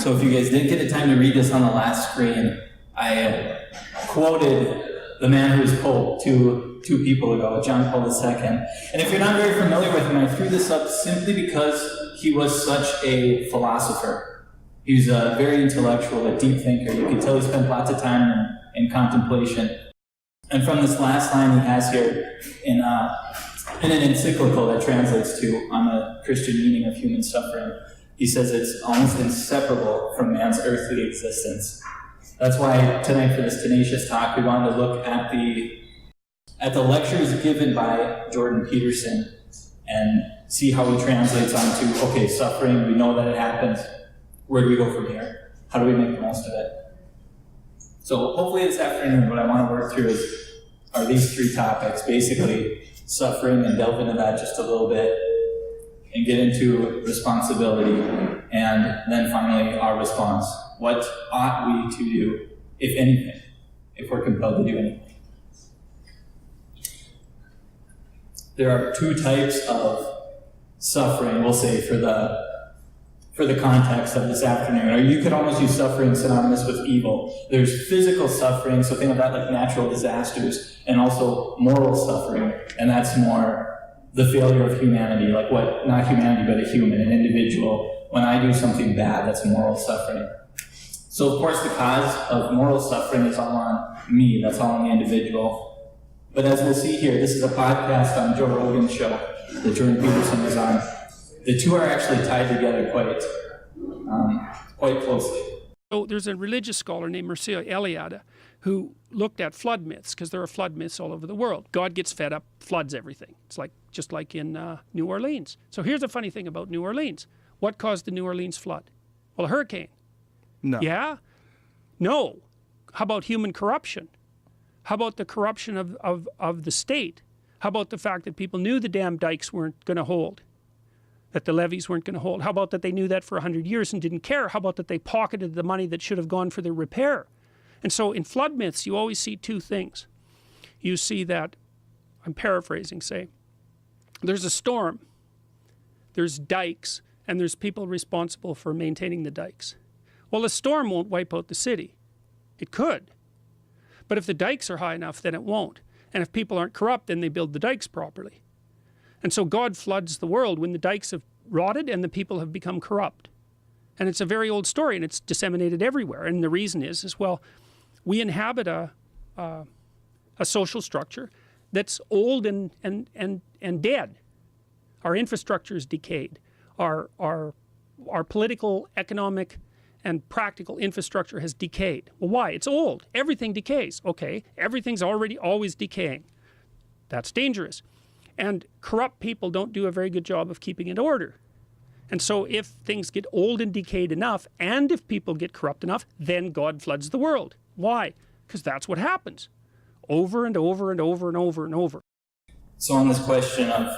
So if you guys didn't get the time to read this on the last screen, I quoted the man who was Pope two people ago, John Paul II. And if you're not very familiar with him, I threw this up simply because he was such a philosopher. He was a very intellectual, a deep thinker. You could tell he spent lots of time in contemplation. And from this last line he has here in an encyclical that translates to On the Christian Meaning of Human Suffering, he says it's almost inseparable from man's earthly existence. That's why tonight for this Tenacious Talk, we wanted to look at the lectures given by Jordan Peterson and see how he translates onto, okay, suffering, we know that it happens. Where do we go from here? How do we make the most of it? So hopefully this afternoon, what I want to work through are these three topics, basically suffering, and delve into that just a little bit, and get into responsibility, and then finally our response. What ought we to do, if anything, if we're compelled to do anything? There are two types of suffering, we'll say, for the context of this afternoon. Or you could almost use suffering synonymous with evil. There's physical suffering, so think of that like natural disasters, and also moral suffering, and that's more the failure of humanity, like what, not humanity, but a human, an individual. When I do something bad, that's moral suffering. So of course the cause of moral suffering is all on me, that's all on the individual. But as we'll see here, this is a podcast on Joe Rogan's show that Jordan Peterson is on. The two are actually tied together quite closely. So there's a religious scholar named Mircea Eliade who looked at flood myths, because there are flood myths all over the world. God gets fed up, floods everything. It's just like in New Orleans. So here's a funny thing about New Orleans. What caused the New Orleans flood? Well, a hurricane. No. Yeah? No. How about human corruption? How about the corruption of the state? How about the fact that people knew the damn dikes weren't going to hold? That the levees weren't going to hold? How about that they knew that for 100 years and didn't care? How about that they pocketed the money that should have gone for their repair? And so in flood myths, you always see two things. You see that, I'm paraphrasing, say, there's a storm, there's dikes, and there's people responsible for maintaining the dikes. Well, a storm won't wipe out the city. It could. But if the dikes are high enough, then it won't. And if people aren't corrupt, then they build the dikes properly. And so God floods the world when the dikes have rotted and the people have become corrupt. And it's a very old story, and it's disseminated everywhere. And the reason is well, we inhabit a social structure that's old and dead. Our infrastructure is decayed. Our political, economic, and practical infrastructure has decayed. Well, why? It's old. Everything decays. Okay, everything's always decaying. That's dangerous. And corrupt people don't do a very good job of keeping it in order. And so if things get old and decayed enough, and if people get corrupt enough, then God floods the world. Why? Because that's what happens. Over and over and over and over and over. So on this question of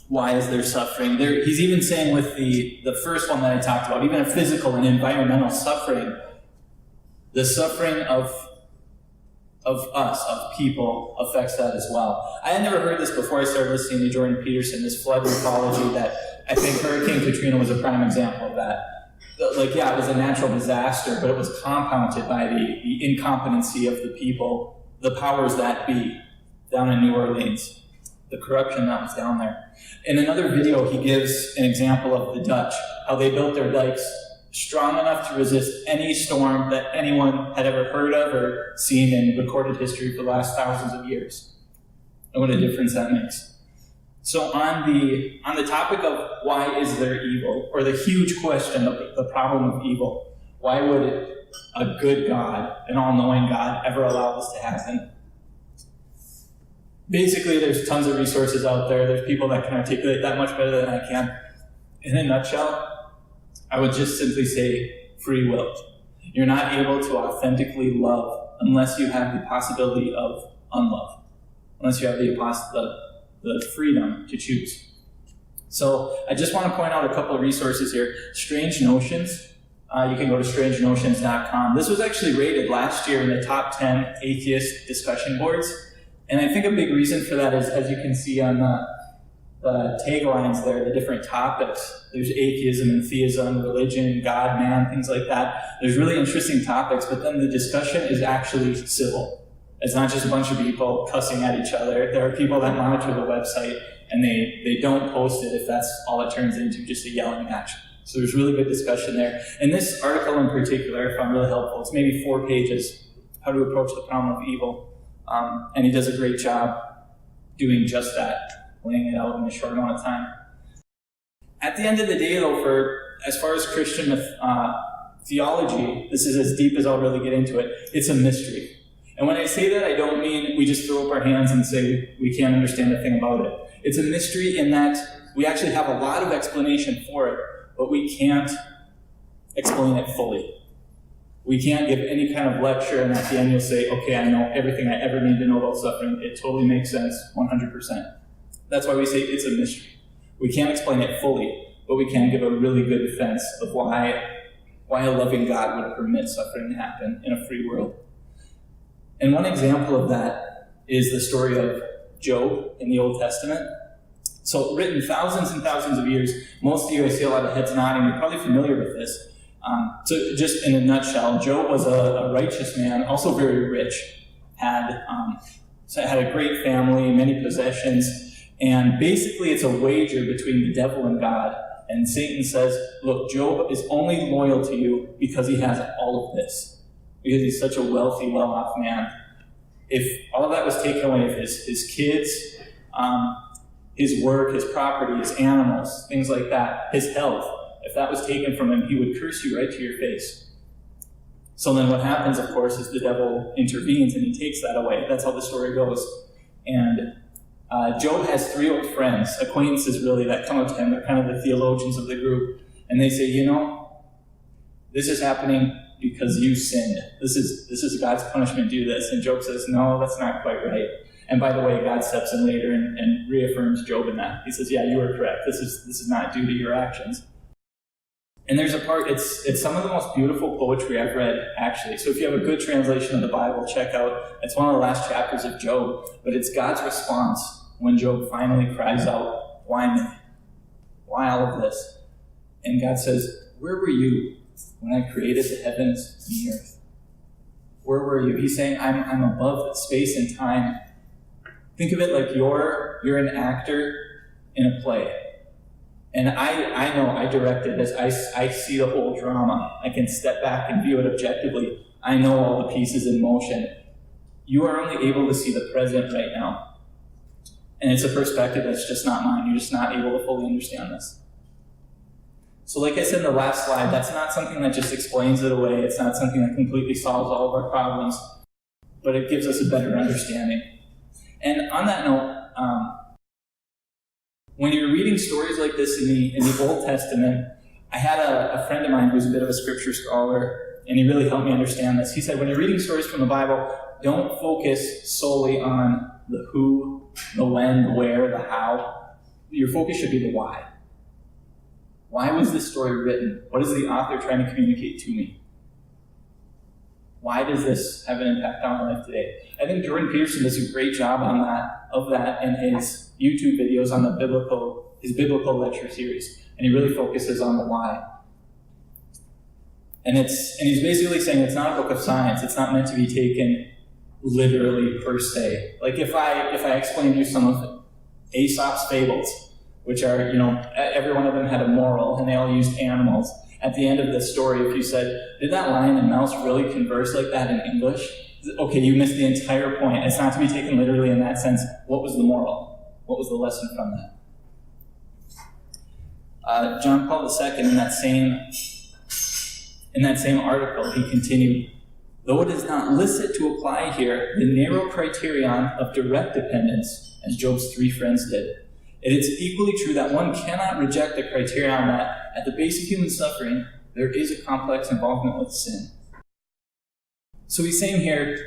why is there suffering, he's even saying with the first one that I talked about, even a physical and environmental suffering, the suffering of us, of people, affects that as well. I had never heard this before I started listening to Jordan Peterson, this flood mythology that I think Hurricane Katrina was a prime example of that. Like, yeah, it was a natural disaster, but it was compounded by the incompetency of the people, the powers that be down in New Orleans, the corruption that was down there. In another video, he gives an example of the Dutch, how they built their dikes strong enough to resist any storm that anyone had ever heard of or seen in recorded history for the last thousands of years. And what a difference that makes. So on the topic of why is there evil, or the huge question of the problem of evil, why would a good God, an all-knowing God, ever allow this to happen? Basically, there's tons of resources out there. There's people that can articulate that much better than I can. In a nutshell, I would just simply say free will. You're not able to authentically love unless you have the possibility of unlove, unless you have the freedom to choose. So I just want to point out a couple of resources here. Strange Notions. You can go to strangenotions.com. This was actually rated last year in the top 10 atheist discussion boards. And I think a big reason for that is, as you can see on the taglines there, the different topics. There's atheism and theism, religion, God, man, things like that. There's really interesting topics, but then the discussion is actually civil. It's not just a bunch of people cussing at each other. There are people that monitor the website, and they don't post it if that's all it turns into, just a yelling match. So there's really good discussion there. And this article in particular I found really helpful. It's maybe 4 pages, how to approach the problem of evil. And he does a great job doing just that, laying it out in a short amount of time. At the end of the day, though, as far as Christian theology, this is as deep as I'll really get into it. It's a mystery. And when I say that, I don't mean we just throw up our hands and say we can't understand a thing about it. It's a mystery in that we actually have a lot of explanation for it, but we can't explain it fully. We can't give any kind of lecture, and at the end you'll say, okay, I know everything I ever need to know about suffering. It totally makes sense, 100%. That's why we say it's a mystery. We can't explain it fully, but we can give a really good defense of why a loving God would permit suffering to happen in a free world. And one example of that is the story of Job in the Old Testament. So written thousands and thousands of years. Most of you, I see a lot of heads nodding. You're probably familiar with this. So just in a nutshell, Job was a righteous man, also very rich, had a great family, many possessions, and basically it's a wager between the devil and God. And Satan says, look, Job is only loyal to you because he has all of this. Because he's such a wealthy, well-off man. If all of that was taken away, if his kids, his work, his property, his animals, things like that, his health, if that was taken from him, he would curse you right to your face. So then what happens, of course, is the devil intervenes and he takes that away. That's how the story goes. And Job has 3 old friends, acquaintances really, that come up to him. They're kind of the theologians of the group. And they say, this is happening because you sinned. This is God's punishment, do this. And Job says, no, that's not quite right. And by the way, God steps in later and reaffirms Job in that. He says, yeah, you are correct. This is not due to your actions. And there's a part, it's some of the most beautiful poetry I've read, actually. So if you have a good translation of the Bible, check out, it's one of the last chapters of Job, but it's God's response when Job finally cries out, why me? Why all of this? And God says, where were you when I created the heavens and the earth? Where were you? He's saying, I'm above space and time. Think of it like you're an actor in a play. And I know I directed this. I see the whole drama. I can step back and view it objectively. I know all the pieces in motion. You are only able to see the present right now. And it's a perspective that's just not mine. You're just not able to fully understand this. So like I said in the last slide, that's not something that just explains it away. It's not something that completely solves all of our problems, but it gives us a better understanding. And on that note, when you're reading stories like this in the Old Testament, I had a friend of mine who's a bit of a scripture scholar, and he really helped me understand this. He said, when you're reading stories from the Bible, don't focus solely on the who, the when, the where, the how. Your focus should be the why. Why was this story written? What is the author trying to communicate to me? Why does this have an impact on my life today? I think Jordan Peterson does a great job of that in his YouTube videos on his biblical lecture series. And he really focuses on the why. And he's basically saying it's not a book of science. It's not meant to be taken literally per se. Like if I explain to you some of Aesop's fables, which are, every one of them had a moral and they all used animals. At the end of the story, if you said, did that lion and mouse really converse like that in English? Okay, you missed the entire point. It's not to be taken literally in that sense. What was the moral? What was the lesson from that? John Paul II, in that same article, he continued, though it is not licit to apply here the narrow criterion of direct dependence, as Job's 3 friends did, it is equally true that one cannot reject the criterion that, at the base of human suffering, there is a complex involvement with sin. So he's saying here,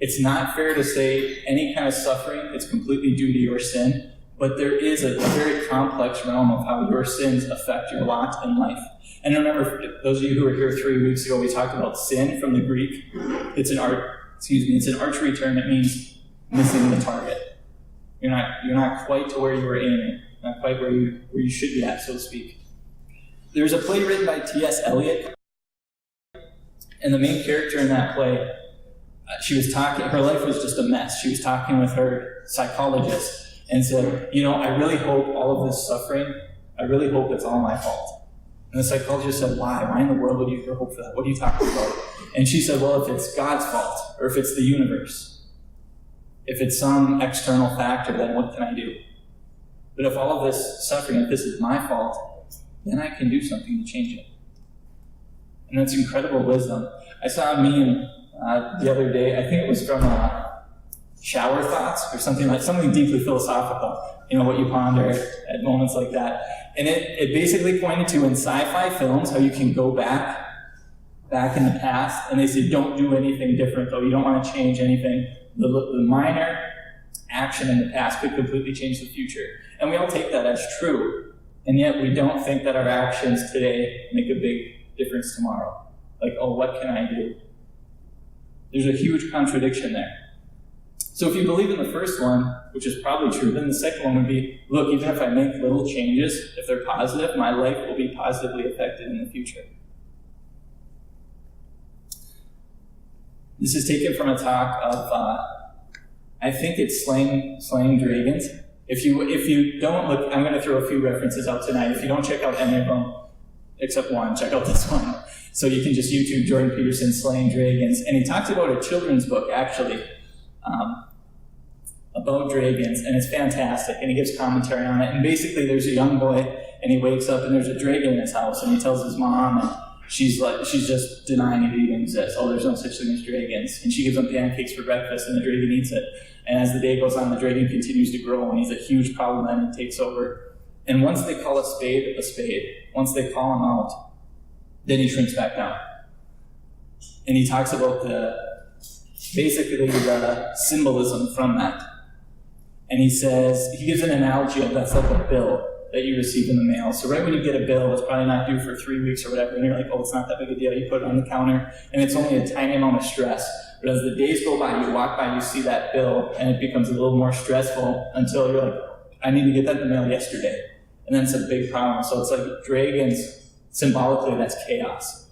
it's not fair to say any kind of suffering is completely due to your sin, but there is a very complex realm of how your sins affect your lot in life. And remember, those of you who were here 3 weeks ago, we talked about sin from the Greek. It's an archery term. It means missing the target. You're not quite to where you were aiming, not quite where you should be at, so to speak. There's a play written by T.S. Eliot, and the main character in that play, she was talking, her life was just a mess. She was talking with her psychologist and said, I really hope all of this suffering, I really hope it's all my fault. And the psychologist said, why? Why in the world would you ever hope for that? What are you talking about? And she said, well, if it's God's fault, or if it's the universe, if it's some external factor, then what can I do? But if all of this suffering, if this is my fault, then I can do something to change it. And that's incredible wisdom. I saw a meme the other day, I think it was from Shower Thoughts, or something deeply philosophical, what you ponder at moments like that. And it basically pointed to in sci-fi films how you can go back in the past, and they say don't do anything different, though. You don't want to change anything. The minor action in the past could completely change the future. And we all take that as true, and yet we don't think that our actions today make a big difference tomorrow. Like, oh, what can I do? There's a huge contradiction there. So if you believe in the first one, which is probably true, then the second one would be, look, even if I make little changes, if they're positive, my life will be positively affected in the future. This is taken from a talk of, I think it's slaying dragons. If you don't look, I'm going to throw a few references out tonight. If you don't check out any of them, except one, check out this one. So you can just YouTube Jordan Peterson, Slaying Dragons. And he talks about a children's book, actually, about dragons, and it's fantastic, and he gives commentary on it. And basically there's a young boy, and he wakes up, and there's a dragon in his house, and he tells his mom, and she's just denying it even exists. Oh, there's no such thing as dragons. And she gives him pancakes for breakfast, and the dragon eats it. And as the day goes on, the dragon continues to grow, and he's a huge problem, and he takes over. And once they call a spade, once they call him out, then he shrinks back down. And he talks about basically the symbolism from that. And he gives an analogy of that's like a bill that you receive in the mail. So right when you get a bill, it's probably not due for 3 weeks or whatever, and you're like, oh, it's not that big a deal. You put it on the counter, and it's only a tiny amount of stress. But as the days go by, you walk by, you see that bill, and it becomes a little more stressful until you're like, I need to get that in the mail yesterday. And then it's a big problem. So it's like dragons, symbolically, that's chaos.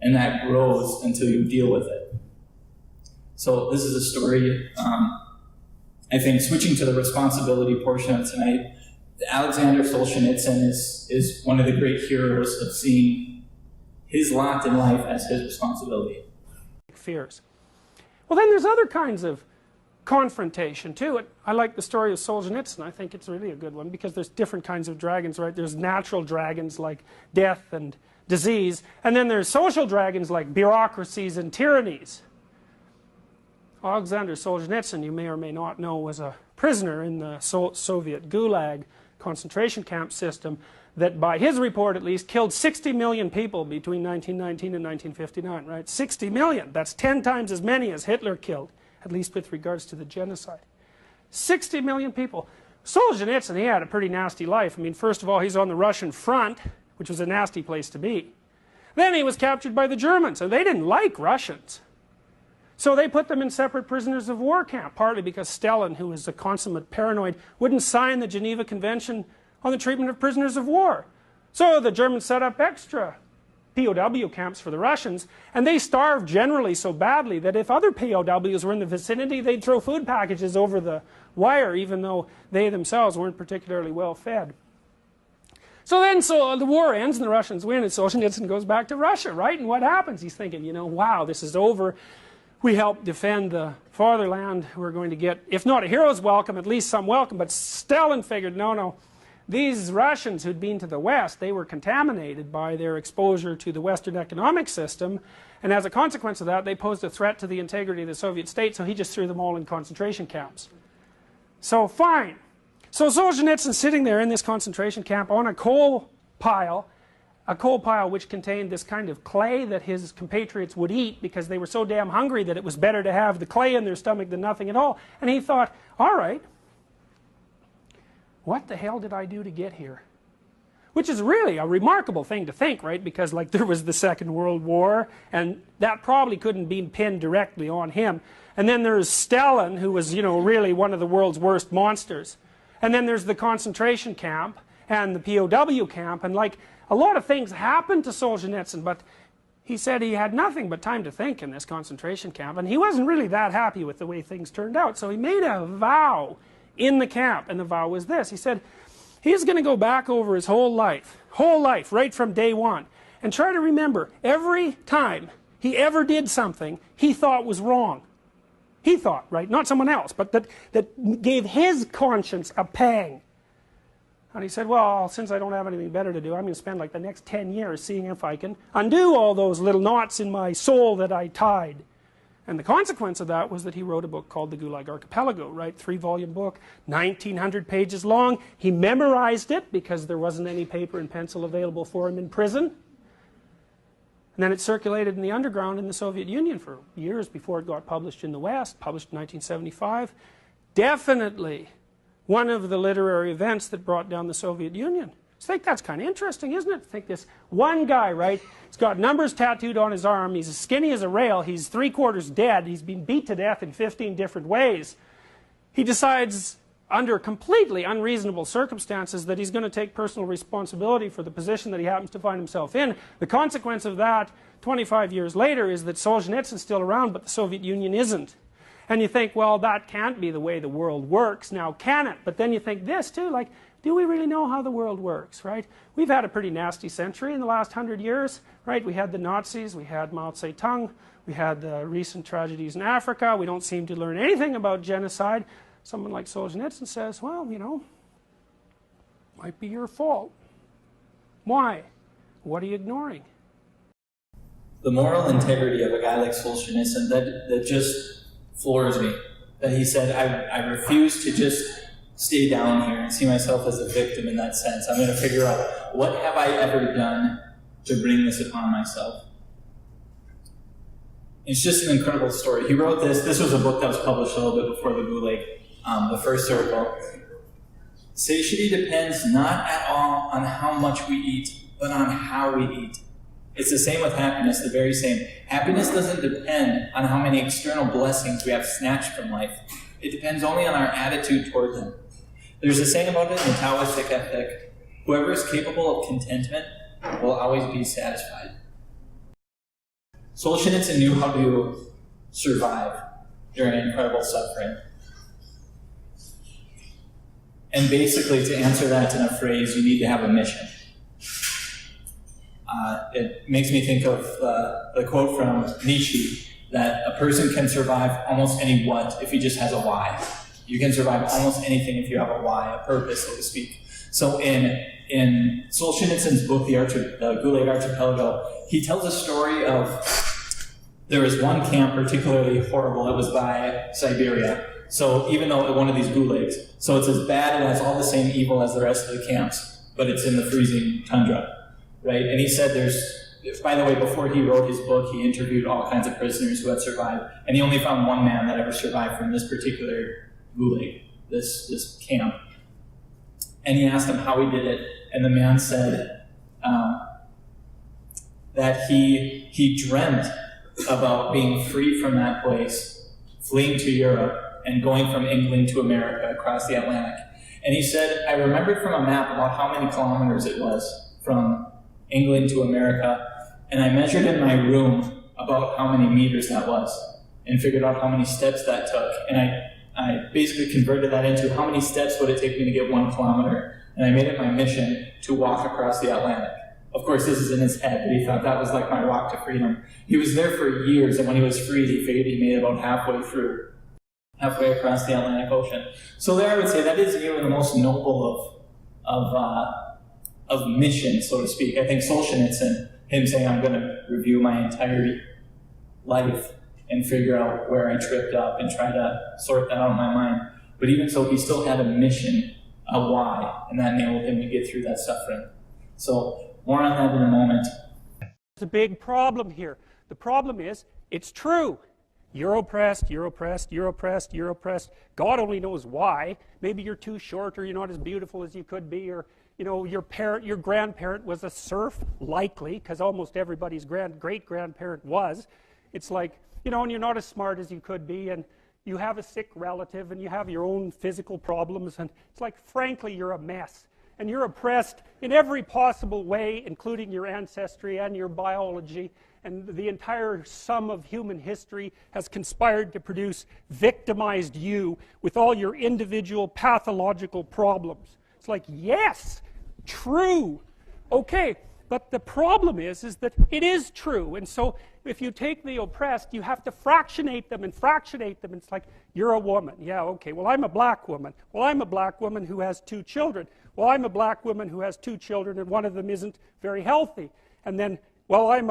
And that grows until you deal with it. So this is a story, I think, switching to the responsibility portion of tonight, Alexander Solzhenitsyn is one of the great heroes of seeing his lot in life as his responsibility. Fears. Well, then there's other kinds of confrontation too. I like the story of Solzhenitsyn. I think it's really a good one because there's different kinds of dragons, right? There's natural dragons like death and disease, and then there's social dragons like bureaucracies and tyrannies. Alexander Solzhenitsyn, you may or may not know, was a prisoner in the Soviet Gulag concentration camp system that, by his report at least, killed 60 million people between 1919 and 1959, right? 60 million. That's 10 times as many as Hitler killed, at least with regards to the genocide. 60 million people. Solzhenitsyn, he had a pretty nasty life. I mean, first of all, he's on the Russian front, which was a nasty place to be. Then he was captured by the Germans, and they didn't like Russians. So they put them in separate prisoners of war camp, partly because Stalin, who was a consummate paranoid, wouldn't sign the Geneva Convention on the treatment of prisoners of war. So the Germans set up extra POW camps for the Russians, and they starved generally so badly that if other POWs were in the vicinity, they'd throw food packages over the wire, even though they themselves weren't particularly well fed. So then the war ends and the Russians win, and Solzhenitsyn goes back to Russia, right? And what happens? He's thinking, wow, this is over. We helped defend the fatherland. We're going to get, if not a hero's welcome, at least some welcome. But Stalin figured, no, these Russians who'd been to the West, they were contaminated by their exposure to the Western economic system. And as a consequence of that, they posed a threat to the integrity of the Soviet state, so he just threw them all in concentration camps. So fine. So Solzhenitsyn's sitting there in this concentration camp on a coal pile which contained this kind of clay that his compatriots would eat because they were so damn hungry that it was better to have the clay in their stomach than nothing at all. And he thought, all right, what the hell did I do to get here? which is really a remarkable thing to think, right? Because like there was the Second World War, and that probably couldn't be pinned directly on him. And then there's Stalin, who was, you know, really one of the world's worst monsters. And then there's the concentration camp and the POW camp, and like a lot of things happened to Solzhenitsyn, but he said he had nothing but time to think in this concentration camp, and he wasn't really that happy with the way things turned out. So he made a vow in the camp, and the vow was this. He said he's going to go back over his whole life, right from day one, and try to remember every time he ever did something he thought was wrong. He thought, right? Not someone else, but that gave his conscience a pang. And he said, well, since I don't have anything better to do, I'm going to spend like the next 10 years seeing if I can undo all those little knots in my soul that I tied. And the consequence of that was that he wrote a book called The Gulag Archipelago, right? 3-volume book, 1,900 pages long. He memorized it because there wasn't any paper and pencil available for him in prison. And then it circulated in the underground in the Soviet Union for years before it got published in the West, published in 1975. Definitely one of the literary events that brought down the Soviet Union. I think that's kind of interesting, isn't it? Think this one guy, right? He's got numbers tattooed on his arm. He's as skinny as a rail. He's 3/4 dead. He's been beat to death in 15 different ways. He decides, under completely unreasonable circumstances, that he's going to take personal responsibility for the position that he happens to find himself in. The consequence of that, 25 years later, is that Solzhenitsyn's still around, but the Soviet Union isn't. And you think, well, that can't be the way the world works now, can it? But then you think this too, like, do we really know how the world works, right? We've had a pretty nasty century in the last 100 years, right? We had the Nazis, we had Mao Zedong, we had the recent tragedies in Africa. We don't seem to learn anything about genocide. Someone like Solzhenitsyn says, well, you know, might be your fault. Why? What are you ignoring? The moral integrity of a guy like Solzhenitsyn, that just floors me. That he said, I refuse to just stay down here and see myself as a victim in that sense. I'm going to figure out, what have I ever done to bring this upon myself? It's just an incredible story. He wrote this. This was a book that was published a little bit before the Gulag, the first circle. Satiety depends not at all on how much we eat, but on how we eat. It's the same with happiness, the very same. Happiness doesn't depend on how many external blessings we have snatched from life. It depends only on our attitude toward them. There's a saying about it in the Taoistic ethic: whoever is capable of contentment will always be satisfied. Solzhenitsyn knew how to survive during incredible suffering. And basically, to answer that in a phrase, you need to have a mission. It makes me think of the quote from Nietzsche, that a person can survive almost any what if he just has a why. You can survive almost anything if you have a why, a purpose, so to speak. So in Solzhenitsyn's book, the Gulag Archipelago, he tells a story of, there was one camp particularly horrible. It was by Siberia. So even though one of these gulags, so it's as bad, it has all the same evil as the rest of the camps, but it's in the freezing tundra. Right? And he said by the way, before he wrote his book, he interviewed all kinds of prisoners who had survived, and he only found one man that ever survived from this particular gulag, this camp. And he asked him how he did it, and the man said that he dreamt about being free from that place, fleeing to Europe, and going from England to America across the Atlantic. And he said, I remembered from a map about how many kilometers it was from England to America, and I measured in my room about how many meters that was, and figured out how many steps that took. And I basically converted that into how many steps would it take me to get 1 kilometer, and I made it my mission to walk across the Atlantic. Of course, this is in his head, but he thought that was like my walk to freedom. He was there for years, and when he was freed, he figured he made it about halfway across the Atlantic Ocean. So there I would say that is even the most noble of mission, so to speak. I think Solzhenitsyn, him saying, I'm going to review my entire life and figure out where I tripped up and try to sort that out in my mind. But even so, he still had a mission, a why, and that enabled him to get through that suffering. So more on that in a moment. There's a big problem here. The problem is, it's true. You're oppressed, you're oppressed, you're oppressed, you're oppressed. God only knows why. Maybe you're too short, or you're not as beautiful as you could be, or you know, your grandparent was a serf, likely, because almost everybody's great-grandparent was. It's like, you know, and you're not as smart as you could be, and you have a sick relative, and you have your own physical problems, and it's like, frankly, you're a mess. And you're oppressed in every possible way, including your ancestry and your biology, and the entire sum of human history has conspired to produce victimized you with all your individual pathological problems. It's like, yes, true. Okay, but the problem is that it is true. And so if you take the oppressed, you have to fractionate them and fractionate them. It's like, you're a woman. Yeah, okay, well, I'm a black woman. Well, I'm a black woman who has 2 children. Well, I'm a black woman who has 2 children and one of them isn't very healthy. And then, well, I'm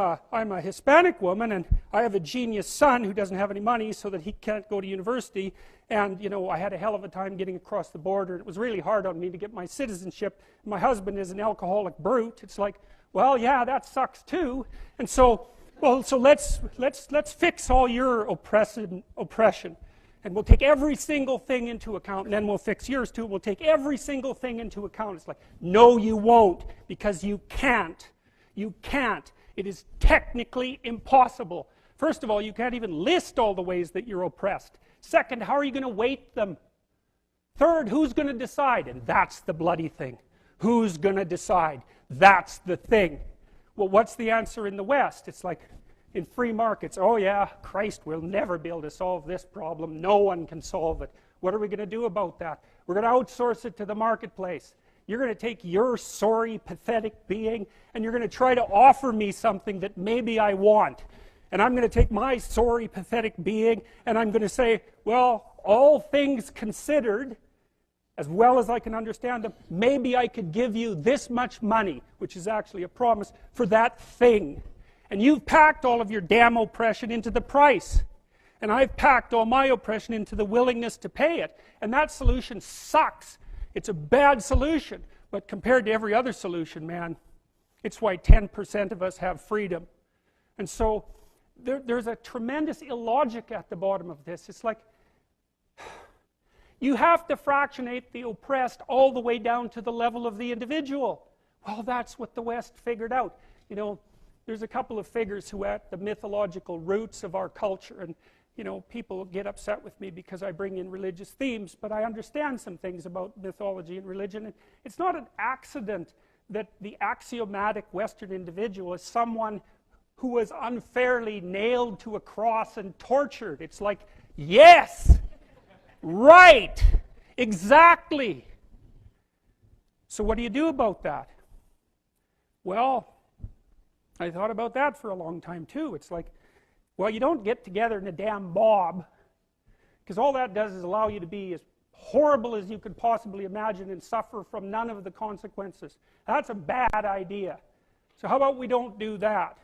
a Hispanic woman and I have a genius son who doesn't have any money so that he can't go to university. And, you know, I had a hell of a time getting across the border. It was really hard on me to get my citizenship. My husband is an alcoholic brute. It's like, well, yeah, that sucks too. And so, well, so let's fix all your oppression. And we'll take every single thing into account, and then we'll fix yours too. We'll take every single thing into account. It's like, no, you won't, because you can't. You can't. It is technically impossible. First of all, you can't even list all the ways that you're oppressed. Second, how are you going to weight them? Third, who's going to decide? And that's the bloody thing. Who's going to decide? That's the thing. Well, what's the answer in the West? It's like, in free markets, oh yeah, Christ will never be able to solve this problem. No one can solve it. What are we going to do about that? We're going to outsource it to the marketplace. You're going to take your sorry, pathetic being and you're going to try to offer me something that maybe I want. And I'm going to take my sorry, pathetic being and I'm going to say, well, all things considered, as well as I can understand them, maybe I could give you this much money, which is actually a promise, for that thing. And you've packed all of your damn oppression into the price. And I've packed all my oppression into the willingness to pay it. And that solution sucks. It's a bad solution. But compared to every other solution, man, it's why 10% of us have freedom. And so there's a tremendous illogic at the bottom of this. It's like, you have to fractionate the oppressed all the way down to the level of the individual. Well, that's what the West figured out. You know, there's a couple of figures who are at the mythological roots of our culture, and you know, people get upset with me because I bring in religious themes, but I understand some things about mythology and religion. And it's not an accident that the axiomatic Western individual is someone who was unfairly nailed to a cross and tortured. It's like, yes, right, exactly. So what do you do about that? Well, I thought about that for a long time too. It's like, well, you don't get together in a damn mob, because all that does is allow you to be as horrible as you could possibly imagine and suffer from none of the consequences. That's a bad idea. So how about we don't do that?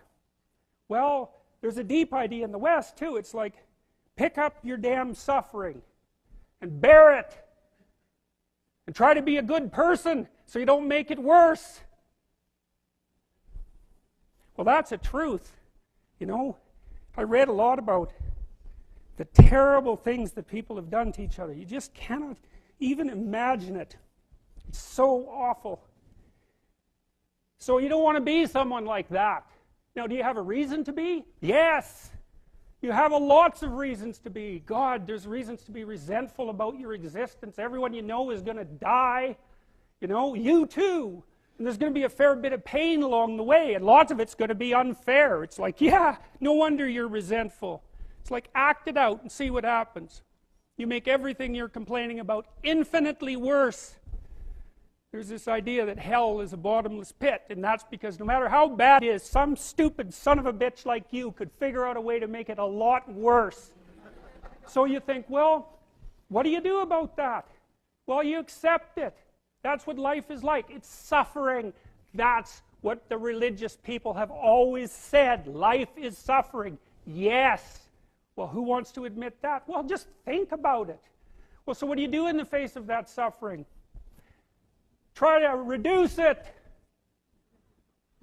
Well, there's a deep idea in the West too. It's like, pick up your damn suffering and bear it and try to be a good person so you don't make it worse. Well, that's a truth. You know, I read a lot about the terrible things that people have done to each other. You just cannot even imagine it. It's so awful. So you don't want to be someone like that. Now, do you have a reason to be? Yes. You have lots of reasons to be. God, there's reasons to be resentful about your existence. Everyone you know is going to die. You know, you too. And there's going to be a fair bit of pain along the way, and lots of it's going to be unfair. It's like, yeah, no wonder you're resentful. It's like, act it out and see what happens. You make everything you're complaining about infinitely worse. There's this idea that hell is a bottomless pit, and that's because no matter how bad it is, some stupid son of a bitch like you could figure out a way to make it a lot worse. So you think, well, what do you do about that? Well, you accept it. That's what life is like. It's suffering. That's what the religious people have always said. Life is suffering. Yes. Well, who wants to admit that? Well, just think about it. Well, so what do you do in the face of that suffering? Try to reduce it.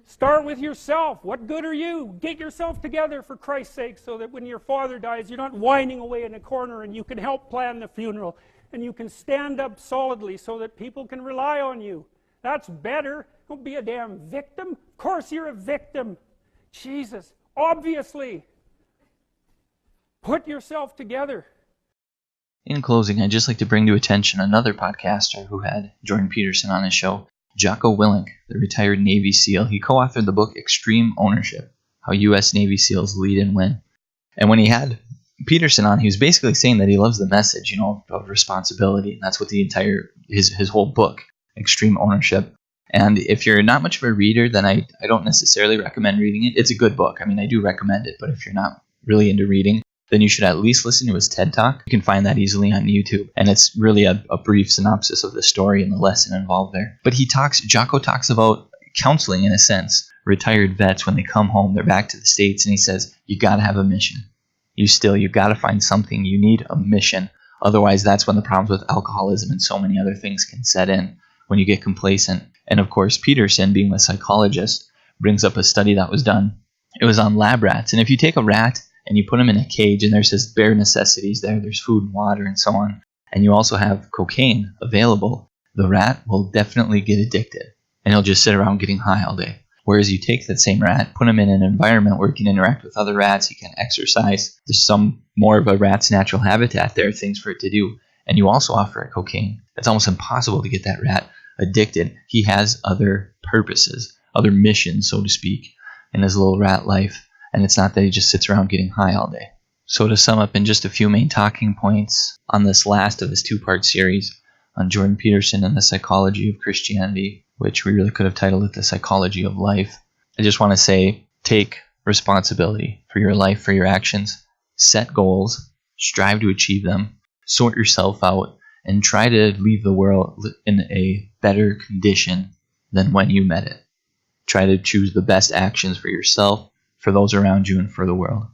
Start with yourself. What good are you? Get yourself together, for Christ's sake, so that when your father dies, you're not whining away in a corner and you can help plan the funeral. And you can stand up solidly so that people can rely on you. That's better. Don't be a damn victim. Of course you're a victim. Jesus, obviously. Put yourself together. In closing, I'd just like to bring to attention another podcaster who had Jordan Peterson on his show, Jocko Willink, the retired Navy SEAL. He co-authored the book Extreme Ownership, How U.S. Navy SEALs Lead and Win. And when he had Peterson on, he was basically saying that he loves the message, of responsibility. And that's what the entire, his whole book, Extreme Ownership. And if you're not much of a reader, then I don't necessarily recommend reading it. It's a good book. I mean, I do recommend it. But if you're not really into reading, then you should at least listen to his TED Talk. You can find that easily on YouTube. And it's really a brief synopsis of the story and the lesson involved there. But Jocko talks about counseling in a sense. Retired vets, when they come home, they're back to the States, and he says, you got to have a mission. You got to find something. You need a mission. Otherwise, that's when the problems with alcoholism and so many other things can set in, when you get complacent. And of course, Peterson, being a psychologist, brings up a study that was done. It was on lab rats. And if you take a rat and you put him in a cage, and there's his bare necessities there's food and water and so on, and you also have cocaine available, the rat will definitely get addicted, and he'll just sit around getting high all day. Whereas you take that same rat, put him in an environment where he can interact with other rats, he can exercise, there's some more of a rat's natural habitat there, things for it to do, and you also offer it cocaine. It's almost impossible to get that rat addicted. He has other purposes, other missions, so to speak, in his little rat life. And it's not that he just sits around getting high all day. So to sum up in just a few main talking points on this last of this two-part series on Jordan Peterson and the psychology of Christianity, which we really could have titled it The Psychology of Life, I just want to say, take responsibility for your life, for your actions, set goals, strive to achieve them, sort yourself out, and try to leave the world in a better condition than when you met it. Try to choose the best actions for yourself, for those around you, and for the world.